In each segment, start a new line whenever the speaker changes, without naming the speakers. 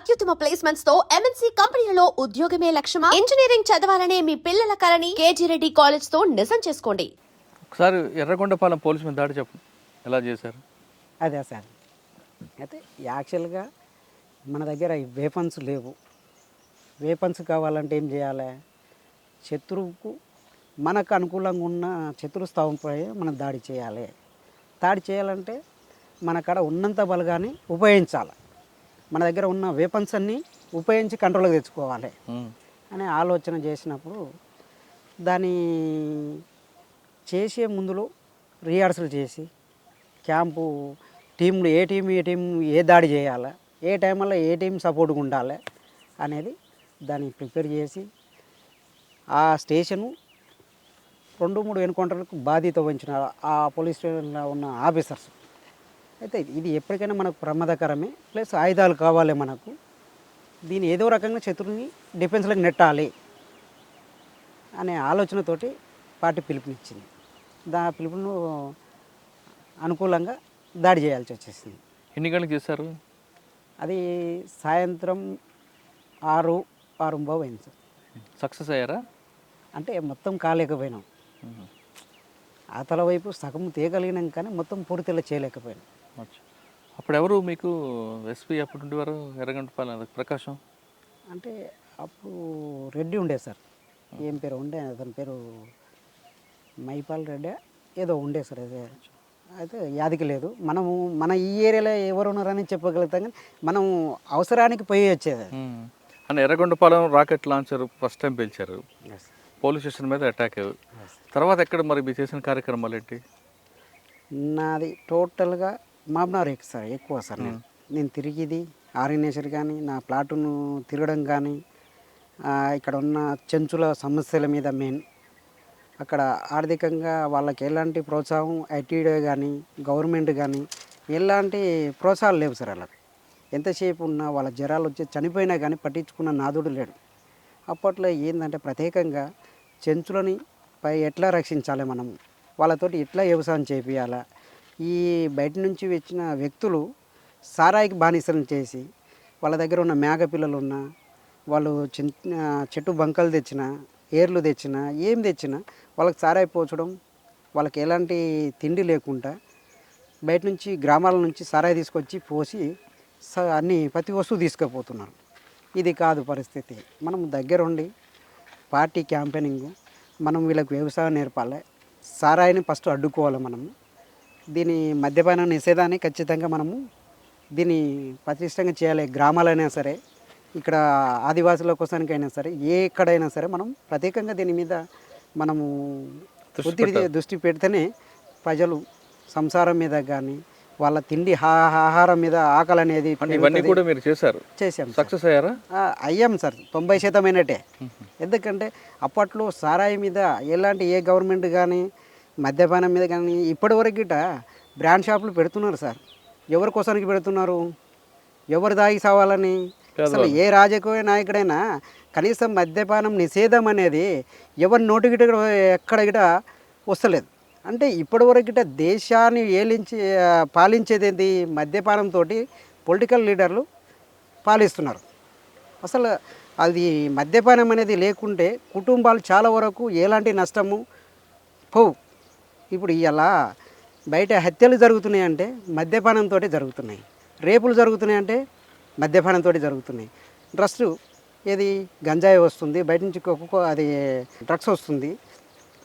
అత్యుత్తమ ప్లేస్మెంట్స్ తో ఎంఎన్సీ కంపెనీలలో ఉద్యోగమే లక్ష్యమా? ఇంజనీరింగ్ చదవాలనే మీ పిల్లల కలని కేజీ రెడ్డి కాలేజ్ తో నిజం చేసుకోండి.
ఒకసారి ఎర్రగొండపాలెం పోలీసు మీద దాడి చెప్పండి, ఎలా చేశారు?
అదే సార్, అయితే యాక్చువల్గా మన దగ్గర వేపన్స్ లేవు. వేపన్స్ కావాలంటే ఏం చేయాలి? శత్రువుకు మనకు అనుకూలంగా ఉన్న శత్రుస్థావంపై మనం దాడి చేయాలి. దాడి చేయాలంటే మన కాడ ఉన్నంత బలగాన్ని ఉపయోగించాలి. మన దగ్గర ఉన్న వేపన్స్ అన్నీ ఉపయోగించి కంట్రోల్కి తెచ్చుకోవాలి అనే ఆలోచన చేసినప్పుడు దాన్ని చేసే ముందులో రిహార్సల్ చేసి క్యాంపు టీంలు ఏ టీం ఏ దాడి చేయాలి, ఏ టైంలో ఏ టీం సపోర్ట్గా ఉండాలి అనేది దాన్ని ప్రిపేర్ చేసి ఆ స్టేషను 2-3 ఎన్కౌంటర్లకు బాధ్యత వహించిన ఆ పోలీస్ స్టేషన్లో ఉన్న ఆఫీసర్స్. అయితే ఇది ఎప్పటికైనా మనకు ప్రమాదకరమే, ప్లస్ ఆయుధాలు కావాలి మనకు. దీన్ని ఏదో రకంగా శత్రువుని డిఫెన్స్లోకి నెట్టాలి అనే ఆలోచనతోటి పార్టీ పిలుపునిచ్చింది. పిలుపును అనుకూలంగా దాడి చేయాల్సి వచ్చేసింది.
ఎన్ని గంటలకు చేశారు?
అది సాయంత్రం 6:30 అయింది సార్.
సక్సెస్ అయ్యారా?
అంటే మొత్తం కాలేకపోయినాం. ఆతల వైపు సగం తీయగలిగినాం కానీ మొత్తం పూర్తిగా చేయలేకపోయినాం.
అప్పుడు ఎవరు మీకు ఎస్పీ అప్పుడు ఉండేవారు? ఎర్రగొండపాలెం ప్రకాశం
అంటే అప్పుడు రెడ్డి ఉండే సార్. ఏం పేరు ఉండే, అతని పేరు మైపాల్ రెడ్డి ఏదో ఉండే సార్. అదే అయితే యాదికి లేదు. మనము మన ఈ ఏరియాలో ఎవరు ఉన్నారని చెప్పగలుగుతాం, కానీ మనం అవసరానికి పోయి వచ్చేది.
అని Yerragondapalem rocket launcher first time పేల్చారు, పోలీస్ స్టేషన్ మీద అటాక్. తర్వాత ఎక్కడ మరి మీరు చేసిన కార్యక్రమాలు ఏంటి?
నాది టోటల్గా మాబ్నార్ సార్, ఎక్కువ సార్. నేను తిరిగిది ఆర్గనైజర్ కానీ నా ప్లాటును తిరగడం కానీ ఇక్కడ ఉన్న చెంచుల సమస్యల మీద మెయిన్. అక్కడ ఆర్థికంగా వాళ్ళకి ఎలాంటి ప్రోత్సాహం ఐటీడీ కానీ గవర్నమెంట్ కానీ ఎలాంటి ప్రోత్సాహాలు లేవు సార్. అలా ఎంతసేపు ఉన్నా వాళ్ళ జ్వరాలు వచ్చి చనిపోయినా కానీ పట్టించుకున్న నాదుడు లేడు. అప్పట్లో ఏంటంటే ప్రత్యేకంగా చెంచులని పై ఎట్లా రక్షించాలి, మనము వాళ్ళతోటి ఎట్లా వ్యవసాయం చేపియాలా. ఈ బయట నుంచి వచ్చిన వ్యక్తులు సారాయికి బానిసలను చేసి వాళ్ళ దగ్గర ఉన్న మేక పిల్లలు ఉన్నా, వాళ్ళు చెట్టు బంకలు తెచ్చినా, ఏర్లు తెచ్చినా, ఏం తెచ్చినా వాళ్ళకి సారాయి పోచడం, వాళ్ళకి ఎలాంటి తిండి లేకుండా బయట నుంచి గ్రామాల నుంచి సారాయి తీసుకొచ్చి పోసి అన్ని ప్రతి వస్తువు తీసుకుపోతున్నారు. ఇది కాదు పరిస్థితి. మనం దగ్గరుండి పార్టీ క్యాంపెయినింగ్, మనం వీళ్ళకి వ్యవసాయం నేర్పాలి, సారాయిని ఫస్ట్ అడ్డుకోవాలి. మనము దీని మద్యపాన నిషేధాన్ని ఖచ్చితంగా మనము దీన్ని పటిష్టంగా చేయాలి. గ్రామాలైనా సరే, ఇక్కడ ఆదివాసుల కోసానికైనా సరే, ఎక్కడైనా సరే మనం ప్రత్యేకంగా దీని మీద మనము దృష్టి పెడితేనే ప్రజలు సంసారం మీద కానీ వాళ్ళ తిండి ఆహారం మీద ఆకలి అనేది.
ఇవన్నీ కూడా మీరు చేశారు? చేసాం. సక్సెస్ అయ్యారా?
అయ్యాం సార్, 90% అయినట్టే. ఎందుకంటే అప్పట్లో సారాయి మీద ఎలాంటి ఏ గవర్నమెంట్ కానీ మద్యపానం మీద కానీ ఇప్పటివరకు గిట బ్రాండ్ షాపులు పెడుతున్నారు సార్. ఎవరి కోసానికి పెడుతున్నారు? ఎవరు దాగి సావాలని? అసలు ఏ రాజకీయ నాయకుడైనా కనీసం మద్యపానం నిషేధం అనేది ఎవరి నోటి గిట ఎక్కడ గిట వస్తలేదు. అంటే ఇప్పటివరకు గిట దేశాన్ని పాలించేది ఏంటి? మద్యపానంతో పొలిటికల్ లీడర్లు పాలిస్తున్నారు. అసలు అది మద్యపానం అనేది లేకుంటే కుటుంబాలు చాలా వరకు ఎలాంటి నష్టము పోవు. ఇప్పుడు ఇలా బయట హత్యలు జరుగుతున్నాయంటే మద్యపానంతో జరుగుతున్నాయి, రేపులు జరుగుతున్నాయంటే మద్యపానంతో జరుగుతున్నాయి. డ్రగ్స్ ఏది గంజాయి వస్తుంది, బయట నుంచి అది డ్రగ్స్ వస్తుంది.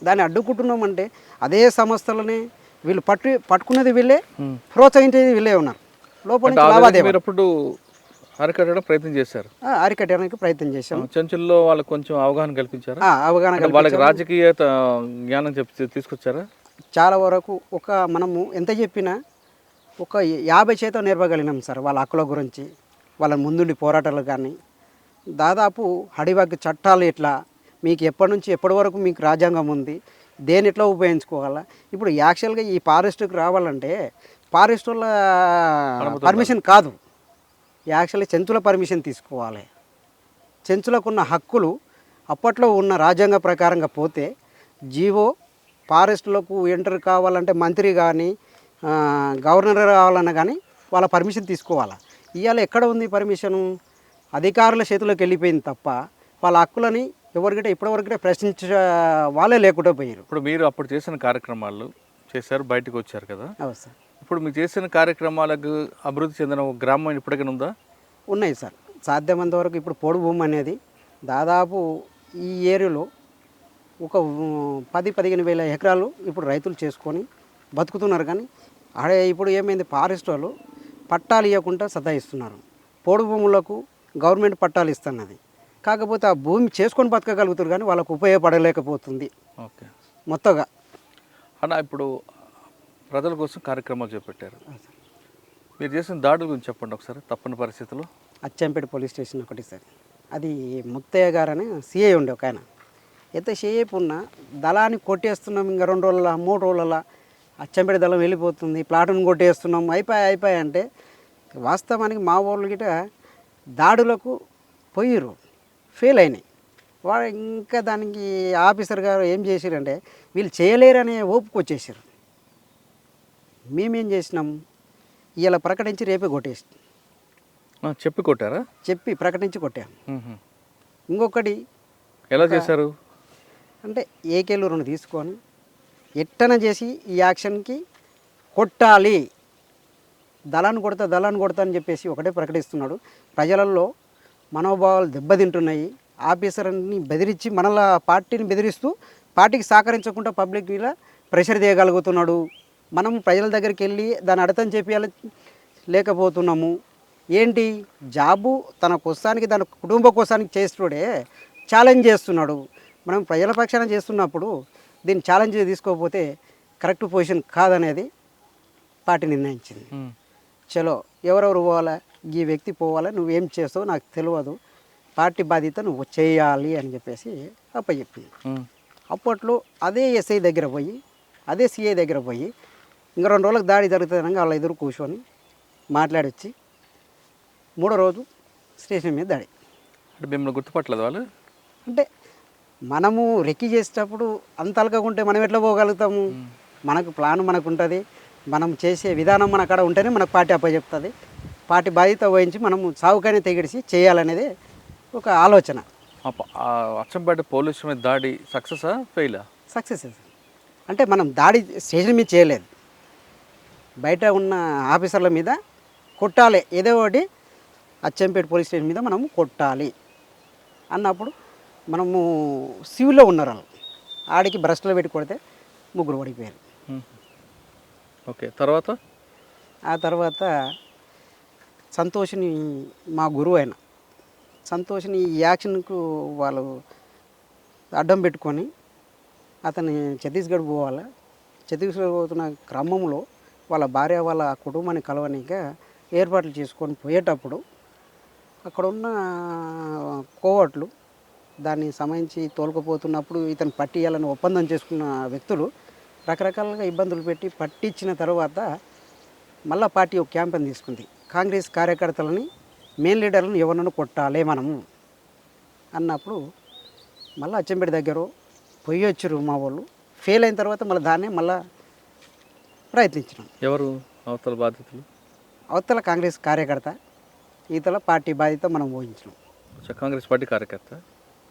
దాన్ని అడ్డుకుంటున్నామంటే అదే సంస్థలని వీళ్ళు పట్టుకునేది వీళ్ళే, ప్రోత్సహించేది వీళ్ళే ఉన్నారు. లోపల
అప్పుడు అరికట్టడానికి ప్రయత్నం చేశారు.
అరికట్టడానికి ప్రయత్నం చేశాం.
చెంచుల్లో వాళ్ళకి కొంచెం అవగాహన కల్పించారు. వాళ్ళకి రాజకీయ జ్ఞానం తీసుకొచ్చారా?
చాలా వరకు మనము ఎంత చెప్పినా ఒక 50% నేర్పగలిగినాం సార్. వాళ్ళ హక్కుల గురించి, వాళ్ళ ముందుండి పోరాటాలు కానీ, దాదాపు అడివాకి చట్టాలు ఎట్లా, మీకు ఎప్పటి నుంచి ఎప్పటి వరకు మీకు రాజ్యాంగం ఉంది, దేని ఎట్లా ఉపయోగించుకోవాలా. ఇప్పుడు యాక్చువల్గా ఈ ఫారెస్ట్కి రావాలంటే ఫారెస్ట్ వాళ్ళ పర్మిషన్ కాదు, యాక్చువల్లీ చెంచుల పర్మిషన్ తీసుకోవాలి. చెంచులకున్న హక్కులు అప్పట్లో ఉన్న రాజ్యాంగ ప్రకారంగా పోతే జీవో ఫారెస్ట్లకు ఎంటర్ కావాలంటే మంత్రి కానీ గవర్నర్ కావాలన్నా కానీ వాళ్ళ పర్మిషన్ తీసుకోవాలి. ఇవాళ ఎక్కడ ఉంది పర్మిషను? అధికారుల చేతిలోకి వెళ్ళిపోయింది తప్ప వాళ్ళ హక్కులని ఎవరికంటే ఇప్పటివరకంటే ప్రశ్నించే వాళ్ళే లేకుండా పోయారు.
ఇప్పుడు మీరు అప్పుడు చేసిన కార్యక్రమాలు చేశారు, బయటకు వచ్చారు కదా.
అవును సార్.
ఇప్పుడు మీరు చేసిన కార్యక్రమాలకు అభివృద్ధి చెందిన ఒక గ్రామం ఇప్పటికైనా ఉందా?
ఉన్నాయి సార్. సాధ్యమైనంత వరకు ఇప్పుడు పొడి భూమి అనేది దాదాపు ఈ ఏరియాలో ఒక 10-15 వేల ఎకరాలు ఇప్పుడు రైతులు చేసుకొని బతుకుతున్నారు. కానీ ఆడే ఇప్పుడు ఏమైంది, ఫారెస్ట్ వాళ్ళు పట్టాలు ఇవ్వకుండా సతాయిస్తున్నారు. పోడు భూములకు గవర్నమెంట్ పట్టాలు ఇస్తున్నది, కాకపోతే ఆ భూమి చేసుకొని బతకగలుగుతారు కానీ వాళ్ళకు ఉపయోగపడలేకపోతుంది
ఓకే.
మొత్తగా.
అన్న ఇప్పుడు ప్రజల కోసం కార్యక్రమాలు చేపట్టారు. మీరు చేసిన దాడుల గురించి చెప్పండి ఒకసారి. తప్పని పరిస్థితుల్లో
అచ్చంపేట పోలీస్ స్టేషన్ ఒకటి సార్. అది ముత్తయ్య గారు అని సిఐ ఉండే ఒక ఆయన. ఎంతసేపు ఉన్న దళాన్ని కొట్టేస్తున్నాం, ఇంకా 2 రోజుల 3 రోజుల అచ్చంపేట దళం వెళ్ళిపోతుంది, ప్లాటును కొట్టేస్తున్నాం, అయిపోయి అంటే వాస్తవానికి మా వాళ్ళు గిట దాడులకు పోయిర్రు, ఫెయిల్ అయినాయి. వాడు ఇంకా దానికి ఆఫీసర్ గారు ఏం చేశారంటే వీళ్ళు చేయలేరనే ఓపుకు వచ్చేసారు. మేమేం చేసినాం, ఇలా ప్రకటించి రేపే కొట్టేసి
చెప్పి కొట్టారా?
చెప్పి ప్రకటించి కొట్టాం. ఇంకొకటి
ఎలా చేశారు
అంటే ఏకేలు 2 తీసుకొని ఎట్టన చేసి ఈ యాక్షన్కి కొట్టాలి, దళాన్ని కొడతా అని చెప్పేసి ఒకటే ప్రకటిస్తున్నాడు. ప్రజలలో మనోభావాలు దెబ్బతింటున్నాయి. ఆఫీసర్ని బెదిరించి మనల పార్టీని బెదిరిస్తూ పార్టీకి సహకరించకుండా పబ్లిక్ మీద ప్రెషర్ చేయగలుగుతున్నాడు. మనం ప్రజల దగ్గరికి వెళ్ళి దాన్ని అర్థం చేయాలి లేకపోతున్నాము. ఏంటి జాబు తన కోసానికి తన కుటుంబ కోసానికి చేస్తుడే ఛాలెంజ్ చేస్తున్నాడు. మనం ప్రజల పక్షాన చేస్తున్నప్పుడు దీన్ని ఛాలెంజ్ తీసుకోకపోతే కరెక్ట్ పొజిషన్ కాదనేది పార్టీ నిర్ణయించింది. చలో ఎవరెవరు పోవాలా, ఈ వ్యక్తి పోవాలా, నువ్వేం చేస్తావు నాకు తెలియదు, పార్టీ బాధ్యత నువ్వు చేయాలి అని చెప్పేసి అప్పచెప్పింది. అప్పట్లో అదే ఎస్ఐ దగ్గర పోయి అదే సిఐ దగ్గర పోయి ఇంకా 2 రోజులకు దాడి జరుగుతుందనగా వాళ్ళ ఎదురు కూర్చొని మాట్లాడి వచ్చి 3వ రోజు స్టేషన్ మీద దాడి.
అంటే మిమ్మల్ని గుర్తుపట్టలేదు వాళ్ళు?
అంటే మనము రెక్కి చేసేటప్పుడు అంత అలకకుంటే మనం ఎట్లా పోగలుగుతాము? మనకు ప్లాన్ మనకు ఉంటుంది, మనం చేసే విధానం మన కాడ ఉంటేనే మనకు పార్టీ అప్పచెప్తుంది. పార్టీ బాధ్యత వహించి మనము సావుకైనా తెగిడిసి చేయాలనేది ఒక ఆలోచన.
అచ్చంపేట పోలీసు మీద దాడి సక్సెసా ఫెయిలా?
సక్సెస్. అంటే మనం దాడి స్టేషన్ మీద చేయలేదు, బయట ఉన్న ఆఫీసర్ల మీద కొట్టాలి, ఏదో ఒకటి అచ్చంపేట పోలీస్ స్టేషన్ మీద మనము కొట్టాలి అన్నప్పుడు మనము సివిల్లో ఉన్నారు వాళ్ళు, ఆడికి బ్రష్లో పెట్టి కొడితే 3 పడిపోయారు.
ఓకే. తర్వాత
ఆ తర్వాత సంతోష్ని మా గురువు అయిన సంతోష్ని ఈ యాక్షన్కు వాళ్ళు అడ్డం పెట్టుకొని అతన్ని ఛత్తీస్గఢ్ పోవాలి. ఛత్తీస్గఢ్ పోతున్న క్రమంలో వాళ్ళ భార్య వాళ్ళ కుటుంబాన్ని కలవనిక ఏర్పాట్లు చేసుకొని పోయేటప్పుడు అక్కడ ఉన్న కోవట్లు దాన్ని సంబంధించి తోలుకుపోతున్నప్పుడు ఇతను పట్టియాలని ఒప్పందం చేసుకున్న వ్యక్తులు రకరకాలుగా ఇబ్బందులు పెట్టి పట్టించిన తర్వాత మళ్ళీ పార్టీ ఒక క్యాంపెయిన్ తీసుకుంది. కాంగ్రెస్ కార్యకర్తలని మెయిన్ లీడర్లను ఎవరినైనా కొట్టాలి మనము అన్నప్పుడు మళ్ళీ అచ్చంపేట దగ్గర పోయి వచ్చారు మా వాళ్ళు. ఫెయిల్ అయిన తర్వాత మళ్ళీ దాన్నే మళ్ళీ ప్రయత్నించినాం.
ఎవరు అవతల బాధితులు?
అవతల కాంగ్రెస్ కార్యకర్త, ఈతల పార్టీ బాధ్యత మనం ఊహించినాం.
కాంగ్రెస్ పార్టీ కార్యకర్త.